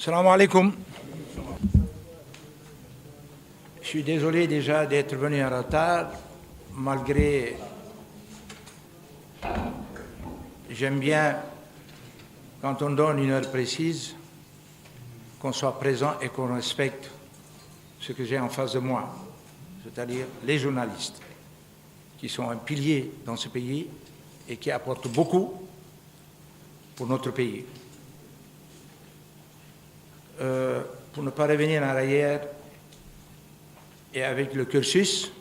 Salam alaikum. Je suis désolé déjà d'être venu en retard, malgré... J'aime bien, quand on donne une heure précise, qu'on soit présent et qu'on respecte ce que j'ai en face de moi, c'est-à-dire les journalistes, qui sont un pilier dans ce pays et qui apportent beaucoup pour notre pays. Pour ne pas revenir en arrière, et avec le cursus,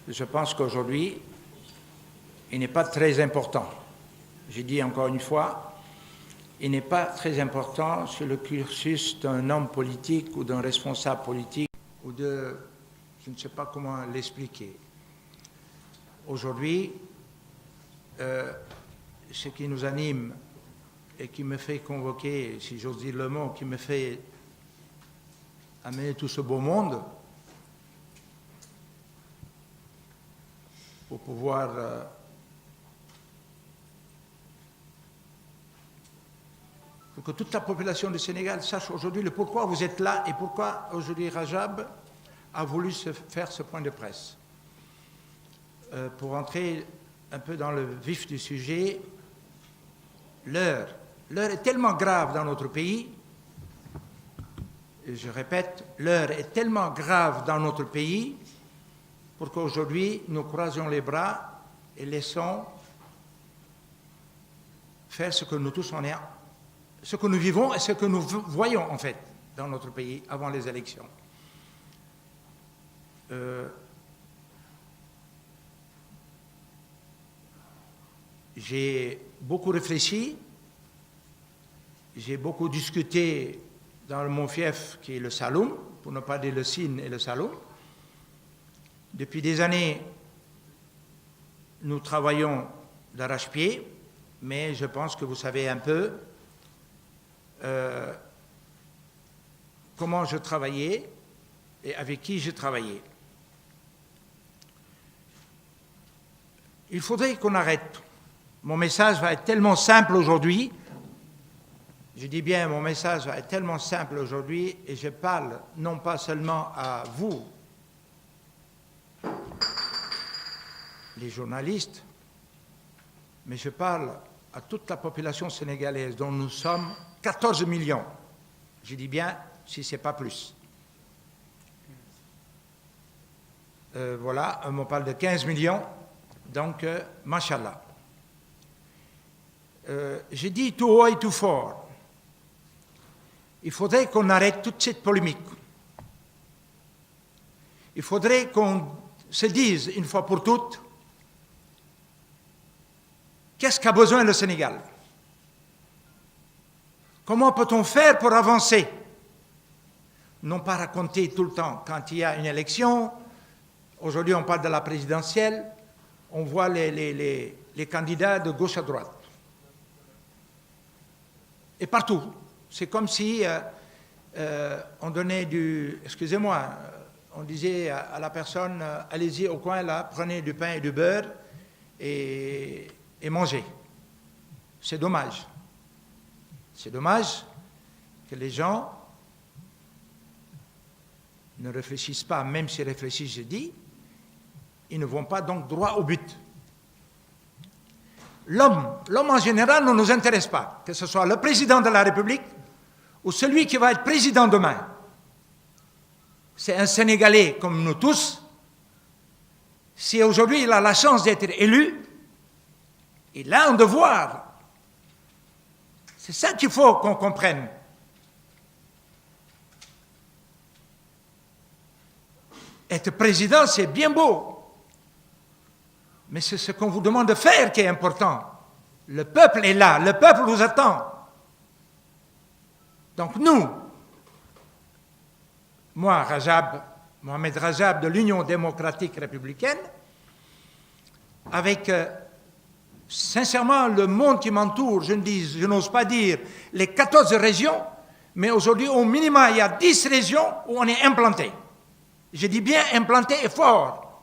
je pense qu'aujourd'hui, il n'est pas très important. J'ai dit encore une fois, il n'est pas très important sur le cursus d'un homme politique ou d'un responsable politique ou de... je ne sais pas comment l'expliquer. Aujourd'hui, ce qui nous anime et qui me fait convoquer, si j'ose dire le mot, qui me fait amener tout ce beau monde pour pouvoir pour que toute la population du Sénégal sache aujourd'hui le pourquoi vous êtes là et pourquoi aujourd'hui Rajab a voulu faire ce point de presse. Pour entrer un peu dans le vif du sujet, l'heure est tellement grave dans notre pays, et je répète, l'heure est tellement grave dans notre pays pour qu'aujourd'hui nous croisions les bras et laissons faire ce que nous tous on est, ce que nous vivons et ce que nous voyons en fait dans notre pays avant les élections. J'ai beaucoup réfléchi, j'ai beaucoup discuté dans mon fief qui est le Saloum, pour ne pas dire le Sine et le Saloum. Depuis des années, nous travaillons d'arrache-pied, mais je pense que vous savez un peu comment je travaillais et avec qui je travaillais. Il faudrait qu'on arrête. Mon message va être tellement simple aujourd'hui. Je dis bien, mon message va être tellement simple aujourd'hui et je parle non pas seulement à vous, les journalistes, mais je parle à toute la population sénégalaise dont nous sommes 14 millions. Je dis bien, si ce n'est pas plus. Voilà, on parle de 15 millions, donc, mashallah. J'ai dit tout haut et tout fort, il faudrait qu'on arrête toute cette polémique. Il faudrait qu'on se dise une fois pour toutes, qu'est-ce qu'a besoin le Sénégal? Comment peut-on faire pour avancer? Non pas raconter tout le temps quand il y a une élection. Aujourd'hui, on parle de la présidentielle. On voit les candidats de gauche à droite. Et partout. C'est comme si on donnait du... Excusez-moi, on disait à la personne, allez-y au coin là, prenez du pain et du beurre et mangez. C'est dommage. C'est dommage que les gens ne réfléchissent pas, même s'ils réfléchissent, je dis, ils ne vont pas donc droit au but. L'homme en général ne nous intéresse pas, que ce soit le président de la République ou celui qui va être président demain. C'est un Sénégalais comme nous tous. Si aujourd'hui il a la chance d'être élu, il a un devoir. C'est ça qu'il faut qu'on comprenne. Être président, c'est bien beau. Mais c'est ce qu'on vous demande de faire qui est important. Le peuple est là, le peuple vous attend. Donc nous, moi, Mohamed Rajab de l'Union démocratique républicaine, avec sincèrement le monde qui m'entoure, je n'ose pas dire les 14 régions, mais aujourd'hui au minimum il y a 10 régions où on est implanté. Je dis bien implanté et fort.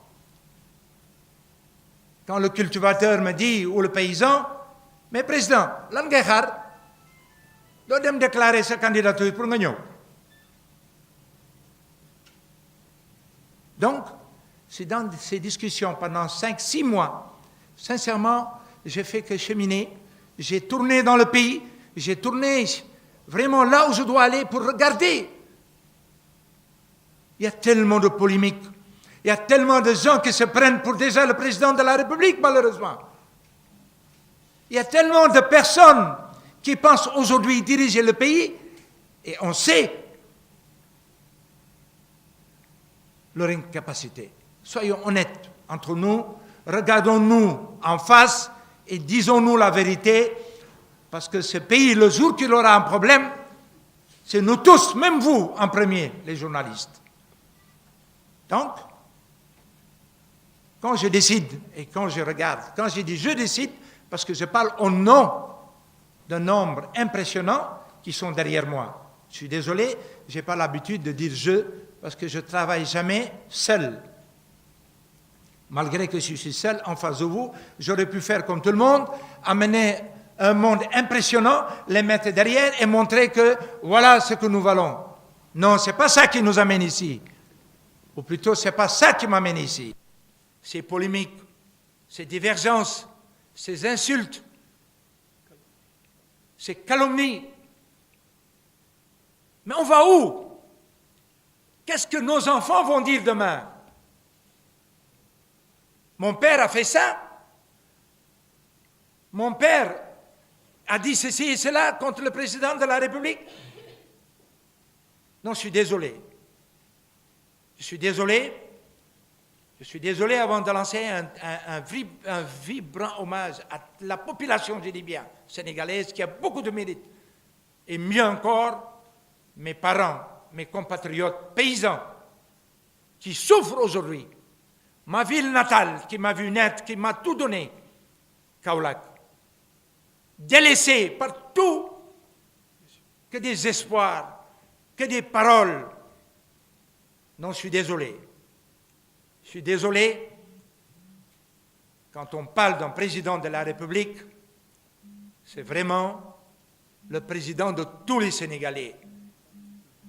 Quand le cultivateur me dit, ou le paysan, mais président, lan ngay xaar? doo dem déclarer sa candidature pour nga ñëw. Donc, c'est dans ces discussions pendant 5-6 mois, sincèrement, j'ai fait que cheminer, j'ai tourné dans le pays, j'ai tourné vraiment là où je dois aller pour regarder. Il y a tellement de polémiques, il y a tellement de gens qui se prennent pour déjà le président de la République, malheureusement. Il y a tellement de personnes qui pensent aujourd'hui diriger le pays, et on sait leur incapacité. Soyons honnêtes entre nous, regardons-nous en face et disons-nous la vérité, parce que ce pays, le jour qu'il aura un problème, c'est nous tous, même vous en premier, les journalistes. Donc, quand je décide et quand je regarde, quand je dis je décide, parce que je parle au nom d'un nombre impressionnant qui sont derrière moi. Je suis désolé, je n'ai pas l'habitude de dire je, parce que je ne travaille jamais seul. Malgré que je suis seul en face de vous, j'aurais pu faire comme tout le monde, amener un monde impressionnant, les mettre derrière et montrer que voilà ce que nous valons. Non, ce n'est pas ça qui nous amène ici. Ou plutôt, ce n'est pas ça qui m'amène ici. Ces polémiques, ces divergences, ces insultes, ces calomnies. Mais on va où? Qu'est-ce que nos enfants vont dire demain? Mon père a fait ça. Mon père a dit ceci et cela contre le président de la République. Non, je suis désolé. Je suis désolé. Je suis désolé avant de lancer un vibrant hommage à la population, je dis bien, sénégalaise, qui a beaucoup de mérite. Et mieux encore, mes parents, mes compatriotes paysans, qui souffrent aujourd'hui. Ma ville natale, qui m'a vu naître, qui m'a tout donné, Kaolack, délaissée par tout, que des espoirs, que des paroles. Non, je suis désolé. Je suis désolé, quand on parle d'un président de la République, c'est vraiment le président de tous les Sénégalais.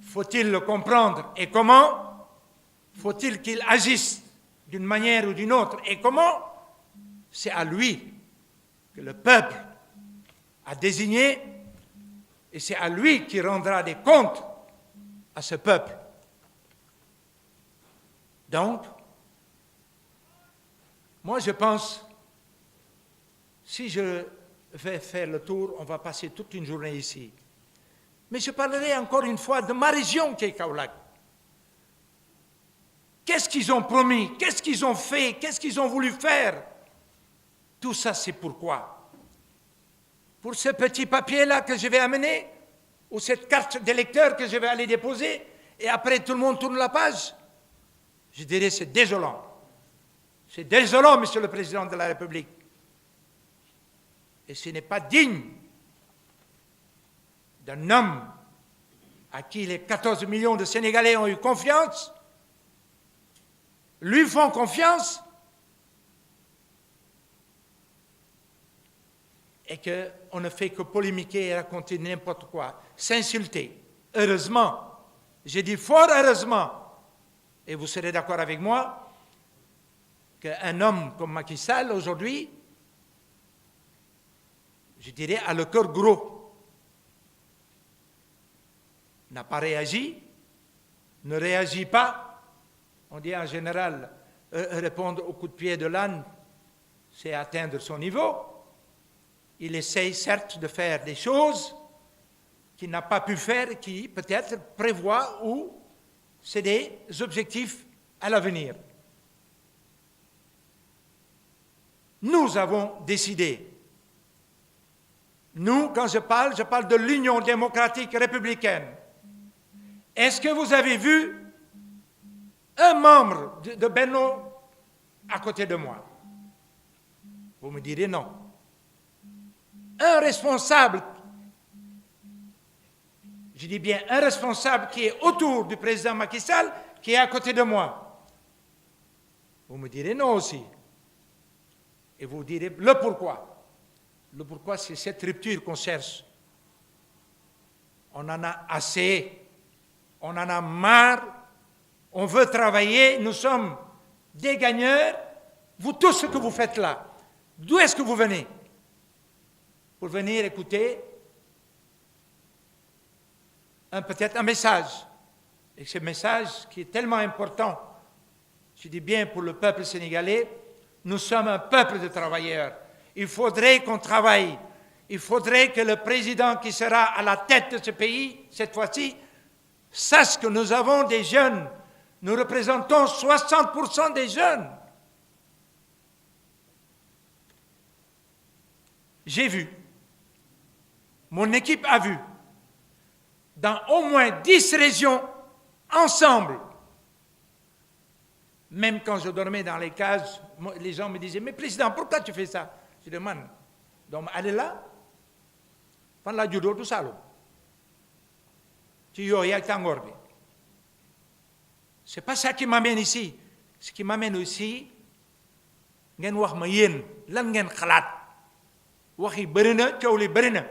Faut-il le comprendre et comment? Faut-il qu'il agisse d'une manière ou d'une autre et comment? C'est à lui que le peuple a désigné et c'est à lui qui rendra des comptes à ce peuple. Donc, moi je pense, si je vais faire le tour, on va passer toute une journée ici. Mais je parlerai encore une fois de ma région qui est Kaolack. Qu'est-ce qu'ils ont promis? Qu'est-ce qu'ils ont fait? Qu'est-ce qu'ils ont voulu faire? Tout ça, c'est pourquoi? Pour ce petit papier-là que je vais amener, ou cette carte d'électeur que je vais aller déposer, et après tout le monde tourne la page? Je dirais c'est désolant. C'est désolant, Monsieur le Président de la République. Et ce n'est pas digne d'un homme à qui les 14 millions de Sénégalais ont eu confiance, lui font confiance, et qu'on ne fait que polémiquer et raconter n'importe quoi, s'insulter. Heureusement, j'ai dit fort heureusement, et vous serez d'accord avec moi, qu'un homme comme Macky Sall, aujourd'hui, je dirais, a le cœur gros, n'a pas réagi, ne réagit pas. On dit en général, répondre au coup de pied de l'âne, c'est atteindre son niveau. Il essaye certes de faire des choses qu'il n'a pas pu faire, qui peut-être prévoit ou c'est des objectifs à l'avenir. Nous avons décidé. Nous, quand je parle de l'Union démocratique républicaine. Est-ce que vous avez vu un membre de Benno à côté de moi? Vous me direz non. Un responsable, je dis bien un responsable qui est autour du président Macky Sall, qui est à côté de moi. Vous me direz non aussi. Et vous direz le pourquoi. Le pourquoi, c'est cette rupture qu'on cherche. On en a assez, on en a marre, on veut travailler, nous sommes des gagneurs. Vous, tout ce que vous faites là, d'où est-ce que vous venez? Pour venir écouter peut-être un message. Et ce message qui est tellement important, je dis bien pour le peuple sénégalais, nous sommes un peuple de travailleurs. Il faudrait qu'on travaille. Il faudrait que le président qui sera à la tête de ce pays, cette fois-ci, sache que nous avons des jeunes. Nous représentons 60% des jeunes. J'ai vu, mon équipe a vu, dans au moins 10 régions, ensemble, même quand je dormais dans les cases, les gens me disaient, mais président, pourquoi tu fais ça? Je demande, donc allez là, fan la juddoo du Saloum, ci yooyu ak tàngoor bi. C'est pas ça qui m'amène ici. Ce qui m'amène ici, ngeen wax ma yéen lan ngeen xalaat. wax yi bëri na coow li bëri na.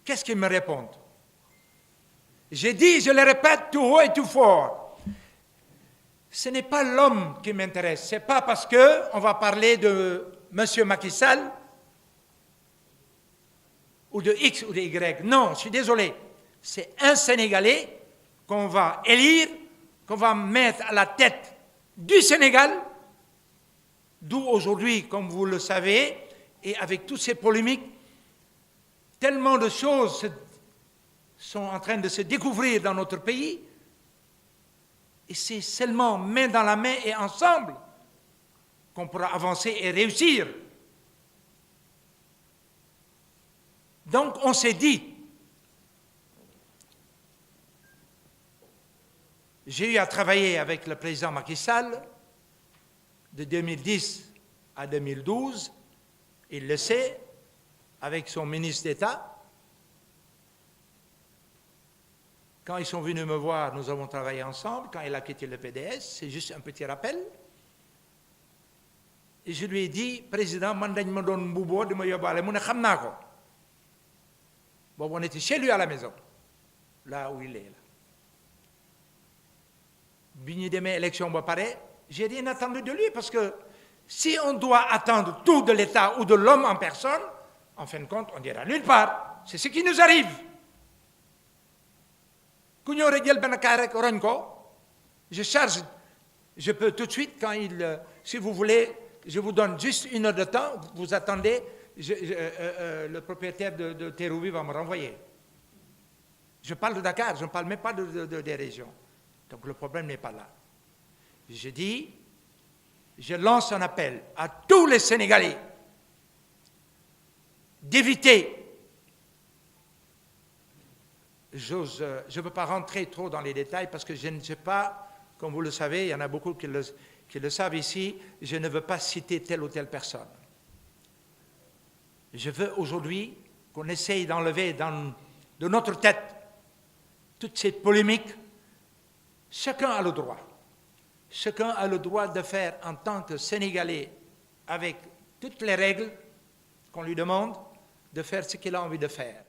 Qu'est-ce qu'ils me répondent? J'ai dit, je le répète tout haut et tout fort. Ce n'est pas l'homme qui m'intéresse. Ce n'est pas parce qu'on va parler de M. Macky Sall ou de X ou de Y. Non, je suis désolé. C'est un Sénégalais qu'on va élire, qu'on va mettre à la tête du Sénégal, d'où aujourd'hui, comme vous le savez, et avec toutes ces polémiques, tellement de choses sont en train de se découvrir dans notre pays, et c'est seulement main dans la main et ensemble qu'on pourra avancer et réussir. Donc on s'est dit, j'ai eu à travailler avec le président Macky Sall de 2010 à 2012, il le sait, avec son ministre d'État. Quand ils sont venus me voir, nous avons travaillé ensemble. Quand il a quitté le PDS, c'est juste un petit rappel. Et je lui ai dit, président, man dañ ma doon mbubboo di ma yóbbaale mu ne xam naa ko. Bon, on était chez lui à la maison, là où il est. Bi ñu demee élection ba pare, j'ai rien attendu de lui parce que si on doit attendre tout de l'État ou de l'homme en personne, en fin de compte, on n'ira nulle part. C'est ce qui nous arrive. Ku ñëw rek jël benn kaay rek roñ ko, je charge, je peux tout de suite, quand si vous voulez, je vous donne juste 1 heure de temps, vous attendez, le propriétaire de Terrou-Bi va me renvoyer. Je parle de Dakar, je ne parle même pas des régions. Donc le problème n'est pas là. Je dis, je lance un appel à tous les Sénégalais d'éviter. Je ne veux pas rentrer trop dans les détails parce que je ne sais pas, comme vous le savez, il y en a beaucoup qui le savent ici, je ne veux pas citer telle ou telle personne. Je veux aujourd'hui qu'on essaye d'enlever de notre tête toute cette polémique. Chacun a le droit. Chacun a le droit de faire en tant que Sénégalais, avec toutes les règles qu'on lui demande, de faire ce qu'il a envie de faire.